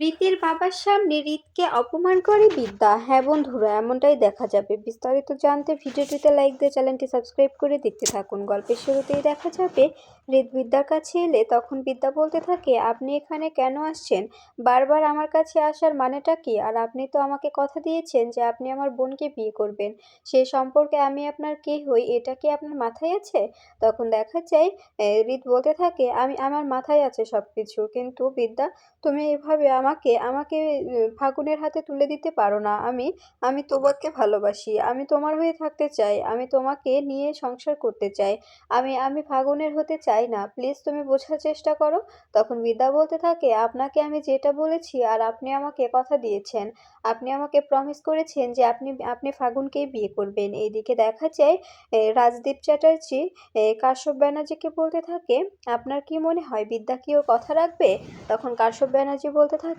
রীতির বাবার সামনে রীতকে অপমান করে বিদ্যা। হ্যাঁ বন্ধুরা, এমনটাই দেখা যাবে। বিস্তারিত জানতে ভিডিওটিতে লাইক দিয়ে চ্যানেলটি সাবস্ক্রাইব করে দেখতে থাকুন। গল্পের শুরুতেই দেখা যাবে রীত বিদ্যার কাছে এলে তখন বিদ্যা বলতে থাকে, আপনি এখানে কেন আসছেন? বারবার আমার কাছে আসার মানেটা কি? আর আপনি তো আমাকে কথা দিয়েছেন যে আপনি আমার বোনকে বিয়ে করবেন। সেই সম্পর্কে আমি আপনার কে হই এটা কি আপনার মাথায় আছে? তখন দেখা যায় রীত বলতে থাকে, আমার মাথায় আছে সব কিছু, কিন্তু বিদ্যা তুমি এভাবে আমাকে আমাকে ফাগুনের হাতে তুলে দিতে পারো না। আমি তোমাকে ভালোবাসি। আমি তোমার হয়ে থাকতে চাই। আমি তোমাকে নিয়ে সংসার করতে চাই। আমি ফাগুনের হতে চাই না। প্লিজ তুমি বোঝার চেষ্টা করো। তখন বিদ্যা বলতে থাকে, আপনাকে আমি যেটা বলেছি আর আপনি আমাকে কথা দিয়েছেন। আপনি আমাকে প্রমিস করেছেন যে আপনি আপনি ফাগুনকেই বিয়ে করবেন। এইদিকে দেখা যায় রাজদীপ চ্যাটার্জি কাশ্যপ ব্যানার্জিকে বলতে থাকে, আপনার কি মনে হয় বিদ্যা কি ওর কথা রাখবে? তখন কাশ্যপ ব্যানার্জি বলতে থাকে,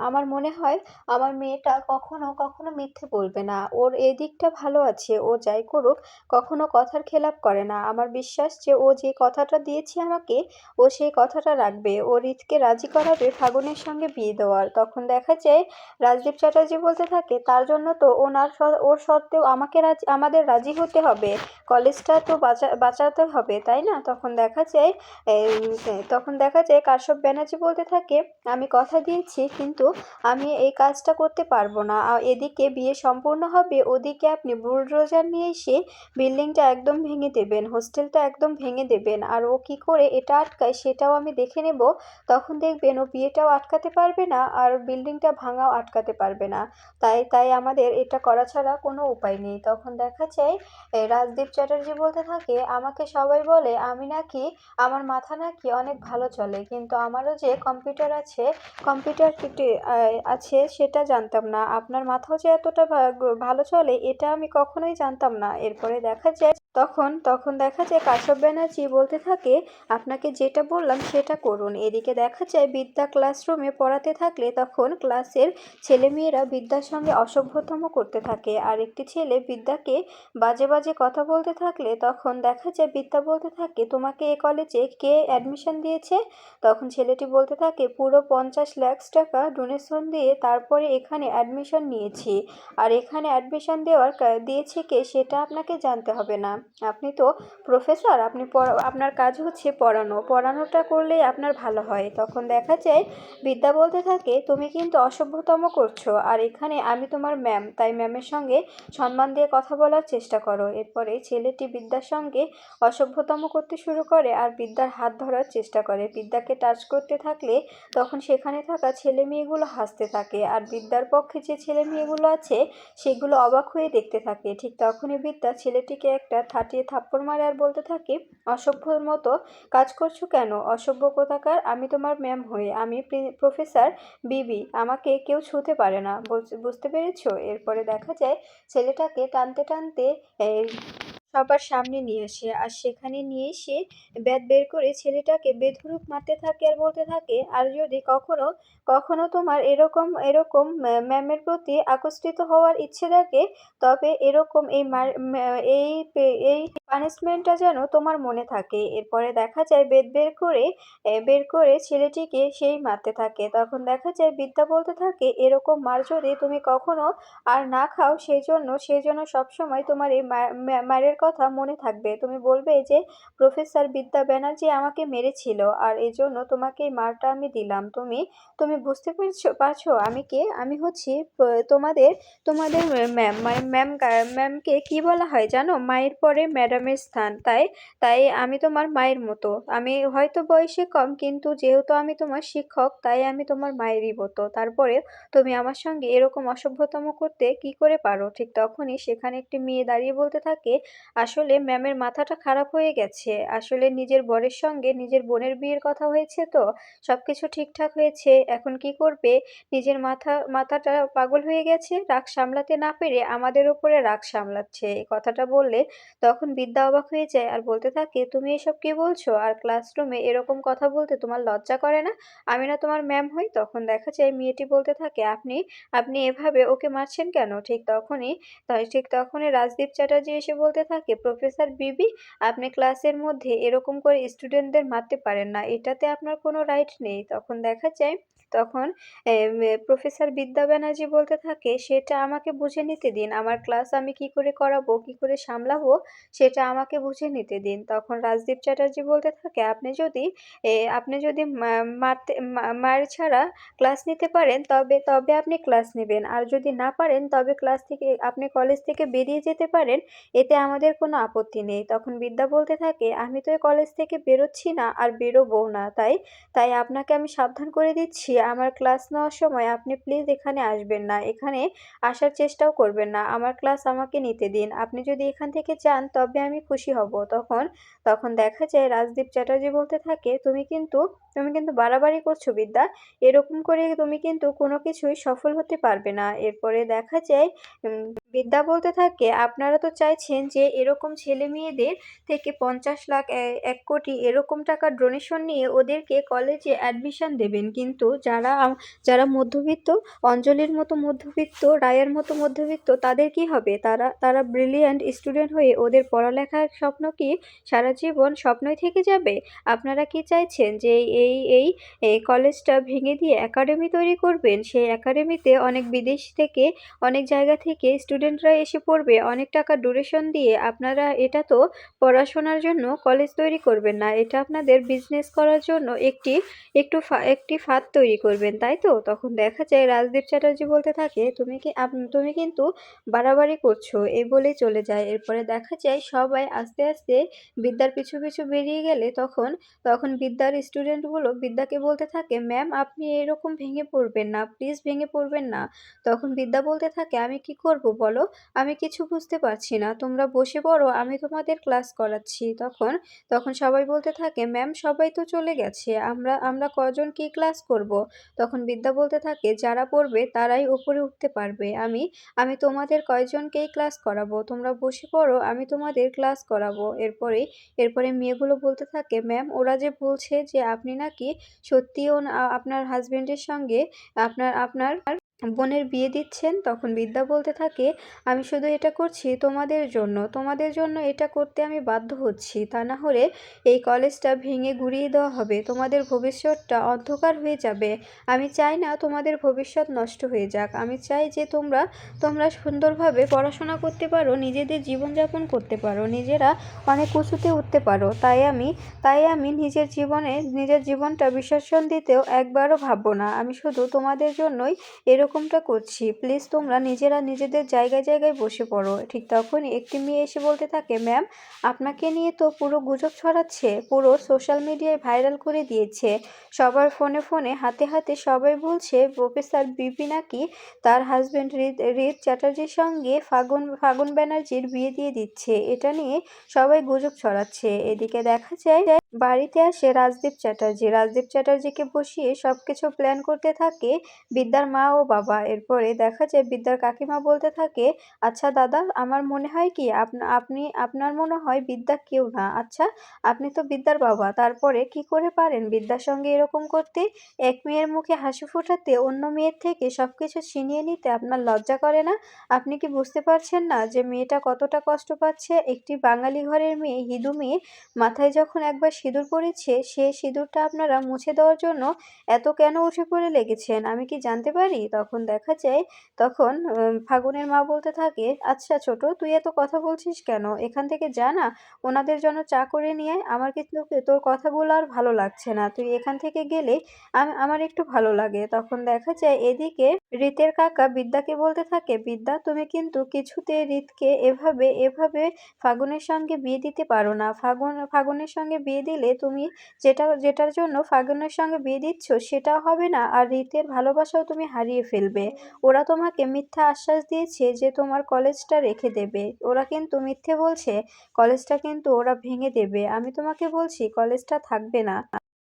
আমার মনে হয় আমার মেয়েটা কখনো কখনো মিথ্যে বলবে না। ওর এই দিকটা ভালো আছে। ও যাই করুক কখনো কথার খেলাপ করে না। আমার বিশ্বাস যে ও যে কথাটা দিয়েছে আমাকে, ও সেই কথাটা রাখবে। ও রীতকে রাজি করাবে ফাগুনের সঙ্গে বিয়ে দেওয়ার। তখন দেখা যায় রাজদীপ চ্যাটার্জি বলতে থাকে, তার জন্য তো ওর সত্ত্বেও আমাদের রাজি হতে হবে। কলেজটা তো বাঁচাতে হবে, তাই না? তখন দেখা যায় কাশ্যপ ব্যানার্জি বলতে থাকে, আমি কথা দিয়েছি, কিন্তু আমি এই কাজটা করতে পারবো না। এদিকে বিয়ে সম্পূর্ণ হবে, ওদিকে আপনি বুলডোজার নিয়ে এসে বিল্ডিংটা একদম ভেঙে দেবেন, হোস্টেলটা একদম ভেঙে দেবেন। আর ও কি করে এটা আটকায় সেটাও আমি দেখে নেব। তখন দেখবেন ও বিয়েটাও আটকাতে পারবে না আর বিল্ডিংটা ভাঙাও আটকাতে পারবে না। তাই তাই আমাদের এটা করা ছাড়া কোনো উপায় নেই। তখন দেখা যায় রাজদীপ চ্যাটার্জি বলতে থাকে, আমাকে সবাই বলে আমি নাকি আমার মাথা নাকি অনেক ভালো চলে, কিন্তু আমারও যে কম্পিউটার আছে, আছে সেটা জানতাম না। আপনার মাথাও যে এতটা ভালো চলে এটা আমি কখনোই জানতাম না। এরপরে দেখা যায় তখন দেখা যায় কাশ্যপ ব্যানার্জি বলতে থাকে, আপনাকে যেটা বললাম সেটা করুন। এদিকে দেখা যায় বিদ্যা ক্লাসরুমে পড়াতে থাকলে তখন ক্লাসের ছেলেমেয়েরা বিদ্যার সঙ্গে অসভ্যতম করতে থাকে। আর একটি ছেলে বিদ্যাকে বাজে বাজে কথা বলতে থাকলে তখন দেখা যায় বিদ্যা বলতে থাকে, তোমাকে এ কলেজে কে অ্যাডমিশন দিয়েছে? তখন ছেলেটি বলতে থাকে, পুরো 50 লাখ টাকা ডোনেশন দিয়ে তারপরে এখানে অ্যাডমিশন নিয়েছি। আর এখানে অ্যাডমিশন দিয়েছে কে সেটা আপনাকে জানতে হবে না। আপনি তো প্রফেসর, আপনার কাজ হচ্ছে পড়ানোটা করলেই আপনার ভালো হয়। তখন দেখা যায় বিদ্যা বলতে থাকে, তুমি কিন্তু অসভ্যতম করছো। আর এখানে আমি তোমার ম্যাম, তাই ম্যামের সঙ্গে সম্মান দিয়ে কথা বলার চেষ্টা করো। এরপরে ছেলেটি বিদ্যার সঙ্গে অসভ্যতম করতে শুরু করে আর বিদ্যার হাত ধরার চেষ্টা করে। বিদ্যাকে টাচ করতে থাকলে তখন সেখানে থাকা ছেলে মেয়েগুলো হাসতে থাকে আর বিদ্যার পক্ষে যে ছেলে মেয়েগুলো আছে সেগুলো অবাক হয়ে দেখতে থাকে। ঠিক তখনই বিদ্যা ছেলেটিকে একটা থাটিয়ে থাপ্পড় মারে আর বলতে থাকে, অসভ্যর মতো কাজ করছো কেন? অসভ্য কোথাকার! আমি তোমার ম্যাম হয়ে, আমি প্রফেসর বিবি, আমাকে কেউ ছুঁতে পারে না। বুঝতে পেরেছো? এরপরে দেখা যায় ছেলেটাকে টানতে টানতে সবার সামনে নিয়ে আসে আর সেখানে নিয়ে এসে ব্যাট বের করে ছেলেটাকে বেধড়ক মারতে থাকে আর বলতে থাকে, আর যদি কখনো কখনো তোমার এরকম এরকম ম্যামের প্রতি আকর্ষিত হওয়ার ইচ্ছে থাকে, তবে এরকম এই পানিশমেন্টটা যেন তোমার মনে থাকে। এরপরে দেখা যায় বেত বের করে ছেলেটিকে সেই মারতে থাকে। তখন দেখা যায় বিদ্যা বলতে থাকে, এরকম মার যদি তুমি কখনো আর না খাও, সেই জন্য সবসময় তোমার এই মায়ের কথা মনে থাকবে। তুমি বলবে যে প্রফেসর বিদ্যা ব্যানার্জি আমাকে মেরেছিল আর এই জন্য তোমাকে এই মারটা আমি দিলাম। তুমি তুমি বুঝতে পারছো আমি কে? আমি হচ্ছি তোমাদের তোমাদের ম্যাম। মানে ম্যামকে কি বলা হয় জানো? মায়ের পরে ম্যাডামের স্থান। তাই তাই আমি তোমার মায়ের মতো। আমি হয়তো বয়সে কম, কিন্তু যেহেতু আমি তোমার শিক্ষক তাই আমি তোমার মায়েরই মতো। তারপরে তুমি আমার সঙ্গে এরকম অসভ্যতম করতে কি করে পারো? ঠিক তখনই সেখানে একটি মেয়ে দাঁড়িয়ে বলতে থাকে, আসলে ম্যামের মাথাটা খারাপ হয়ে গেছে। আসলে নিজের বরের সঙ্গে নিজের বোনের বিয়ের কথা হয়েছে তো, সবকিছু ঠিকঠাক হয়েছে। এখন কি করবে? নিজের মাথাটা পাগল হয়ে গেছে। রাগ সামলাতে না পেরে আমাদের উপরে রাগ সামলাচ্ছে। এই কথাটা বললে তখন বিদ্যা অবাক হয়ে যায় আর বলতে থাকে, তুমি এসব কি বলছো? আর ক্লাসরুমে এরকম কথা বলতে তোমার লজ্জা করে না? আমি না তোমার ম্যাম হই? তখন দেখা যায় মেয়েটি বলতে থাকে, আপনি আপনি এভাবে ওকে মারছেন কেন? ঠিক তখনই রাজদীপ চ্যাটার্জি এসে বলতে থাকে, প্রফেসর বিবি, আপনি ক্লাসের মধ্যে এরকম করে স্টুডেন্টদের মারতে পারেন না। এটাতে আপনার কোনো রাইট নেই। তখন দেখা যায় তখন প্রফেসর বিদ্যা ব্যানার্জি বলতে থাকে, সেটা আমাকে বুঝে নিতে দিন, আমার ক্লাস আমি কি করে করাবো, কি করে সামলাবো, সেটা আমাকে বুঝে নিতে দিন। তখন রাজদীপ চ্যাটার্জি বলতে থাকে, আপনি যদি মার ছাড়া ক্লাস নিতে পারেন, তবে তবে আপনি ক্লাস নেবেন, আর যদি না পারেন তবে ক্লাস থেকে আপনি কলেজ থেকে বেরিয়ে যেতে পারেন, এতে আমাদের কোনো আপত্তি নেই। তখন বিদ্যা বলতে থাকে, আমি তো এই কলেজ থেকে বেরোচ্ছি না আর বেরোবও না, তাই তাই আপনাকে আমি সাবধান করে দিচ্ছি, আমার ক্লাস নেওয়ার সময় আপনি প্লিজ এখানে আসবেন না, এখানে আসার চেষ্টাও করবেন না, আমার ক্লাস আমাকে নিতে দিন, আপনি যদি এখান থেকে যান তবে আমি খুশি হব। তখন তখন দেখা যায় রাজদীপ চ্যাটার্জি বলতে থাকে, তুমি কিন্তু বাড়াবাড়ি করছো বিদ্যা, এরকম করে তুমি কিন্তু কোনো কিছুই সফল হতে পারবে না। এরপরে দেখা যায় বিদ্যা বলতে থাকে, আপনারা তো চাইছেন যে এরকম ছেলে মেয়েদের থেকে 50 লাখ 1 কোটি এরকম টাকা ডোনেশন নিয়ে ওদেরকে কলেজে অ্যাডমিশন দেবেন, কিন্তু যারা মধ্যবিত্ত, অঞ্জলির মতো মধ্যবিত্ত, রায়ের মতো মধ্যবিত্ত, তাদের কি হবে? তারা তারা ব্রিলিয়ান্ট স্টুডেন্ট হয়ে ওদের পড়ালেখার স্বপ্ন কি সারা জীবন স্বপ্নই থেকে যাবে? আপনারা কি চাইছেন যে এই কলেজটা ভেঙে দিয়ে একাডেমি তৈরি করবেন? সেই একাডেমিতে অনেক বিদেশ থেকে, অনেক জায়গা থেকে স্টুডেন্টরা এসে পড়বে, অনেক টাকা ডোনেশন দিয়ে। আপনারা এটা তো পড়াশোনার জন্য কলেজ তৈরি করবেন না, এটা আপনাদের বিজনেস করার জন্য একটি ফাঁদ তৈরি করবেন, তাই তো? তখন দেখা যায় রাজদীপ চ্যাটার্জি বলতে থাকে, তুমি কিন্তু বাড়াবাড়ি করছো, এই বলেই চলে যায়। এরপরে দেখা যায় সবাই আস্তে আস্তে বিদ্যার পিছু পিছু বেরিয়ে গেলে তখন তখন বিদ্যার স্টুডেন্টগুলো বিদ্যাকে বলতে থাকে, ম্যাম আপনি এরকম ভেঙে পড়বেন না, প্লিজ ভেঙে পড়বেন না। তখন বিদ্যা বলতে থাকে, আমি কি করব বলো, আমি কিছু বুঝতে পারছি না, তোমরা বসে পড়ো, আমি তোমাদের ক্লাস করাচ্ছি। তখন তখন সবাই বলতে থাকে, ম্যাম সবাই তো চলে গেছে, আমরা আমরা কজন কি ক্লাস করব? তখন বিদ্যা বলতে থাকে, যারা পড়বে তারাই উপরে উঠতে পারবে, আমি আমি তোমাদের কয়জনকেই ক্লাস করাবো, তোমরা বসে পড়ো, আমি তোমাদের ক্লাস করাবো। এরপরে মেয়েগুলো বলতে থাকে, ম্যাম ওরা যে বলছে যে আপনি নাকি সত্যিও আপনার হাজবেন্ডের সঙ্গে আপনার আপনার বোনের বিয়ে দিচ্ছেন। তখন বিদ্যা বলতে থাকে, আমি শুধু এটা করছি তোমাদের জন্য এটা করতে আমি বাধ্য হচ্ছি, তা না হলে এই কলেজটা ভেঙে গুঁড়িয়ে দেওয়া হবে, তোমাদের ভবিষ্যৎটা অন্ধকার হয়ে যাবে। আমি চাই না তোমাদের ভবিষ্যৎ নষ্ট হয়ে যাক, আমি চাই যে তোমরা সুন্দরভাবে পড়াশোনা করতে পারো, নিজেদের জীবনযাপন করতে পারো, নিজেরা অনেক উঁচুতে উঠতে পারো। তাই আমি নিজের জীবনটা বিসর্জন দিতেও একবারও ভাববো না, আমি শুধু তোমাদের জন্যই এরকমটা করছি, প্লিজ তোমরা নিজেরা নিজেদের জায়গায় জায়গায় বসে পড়ো। ঠিক তখনই একটি মেয়ে এসে বলতে থাকে, ম্যাম আপনাকে নিয়ে তো পুরো গুজব ছড়াচ্ছে, পুরো সোশ্যাল মিডিয়ায় ভাইরাল করে দিয়েছে, সবার ফোনে ফোনে হাতে হাতে সবাই বলছে প্রফেসর বিপি নাকি তার হাজবেন্ড হৃদ চ্যাটার্জির সঙ্গে ফাগুন ব্যানার্জির বিয়ে দিয়ে দিচ্ছে, এটা নিয়ে সবাই গুজব ছড়াচ্ছে। এদিকে দেখা যায় বাড়িতে আসে রাজদীপ চ্যাটার্জিকে বসিয়ে সবকিছু প্ল্যান করতে থাকে বিদ্যার মা ও বাবা। এরপরে দেখা যায় বিদ্যার কাকিমা বলতে থাকে, আচ্ছা দাদা, আমার মনে হয় কি আপনার মনে হয় বিদ্যা কেউ না, আচ্ছা আপনি তো বিদ্যার বাবা, তারপরে কি করে পারেন বিদ্যার সঙ্গে এরকম করতে? এক মেয়ের মুখে হাসি ফোটাতে অন্য মেয়ের থেকে সবকিছু ছিনিয়ে নিতে আপনার লজ্জা করে না? আপনি কি বুঝতে পারছেন না যে মেয়েটা কতটা কষ্ট পাচ্ছে? একটি বাঙালি ঘরের মেয়ে, হিঁদু মেয়ে, মাথায় যখন একবার সিঁদুর পড়েছে, সে সিঁদুরটা আপনারা মুছে দেওয়ার জন্য এত কেন উঠে পড়ে লেগেছেন, আমি কি জানতে পারি? তখন দেখা যায় ফাগুনের মা বলতে থাকে, আচ্ছা ছোট, তুই এত কথা বলছিস কেন? এখান থেকে যা না, ওনাদের জন্য চা করে নিয়ে আয়, আমার কিন্তু তোর কথাগুলো আর ভালো লাগছে না, তুই এখান থেকে গেলে আমার একটু ভালো লাগে। তখন দেখা যায় এদিকে রীতের কাকা বিদ্যাকে বলতে থাকে, বিদ্যা তুমি কিন্তু কিছুতে রীতকে এভাবে এভাবে ফাগুনের সঙ্গে বিয়ে দিতে পারো না, ফাগুনের সঙ্গে বিয়ে দিলে তুমি যেটার জন্য ফাগুনের সঙ্গে বিয়ে দিচ্ছ সেটাও হবে না, আর রীতের ভালোবাসাও তুমি হারিয়ে ফেলবে। ওরা তোমাকে মিথ্যা আশ্বাস দিয়েছে যে তোমার কলেজটা রেখে দেবে, ওরা কিন্তু মিথ্যে বলছে, কলেজটা কিন্তু ওরা ভেঙে দেবে। আমি তোমাকে বলছি কলেজটা থাকবে না।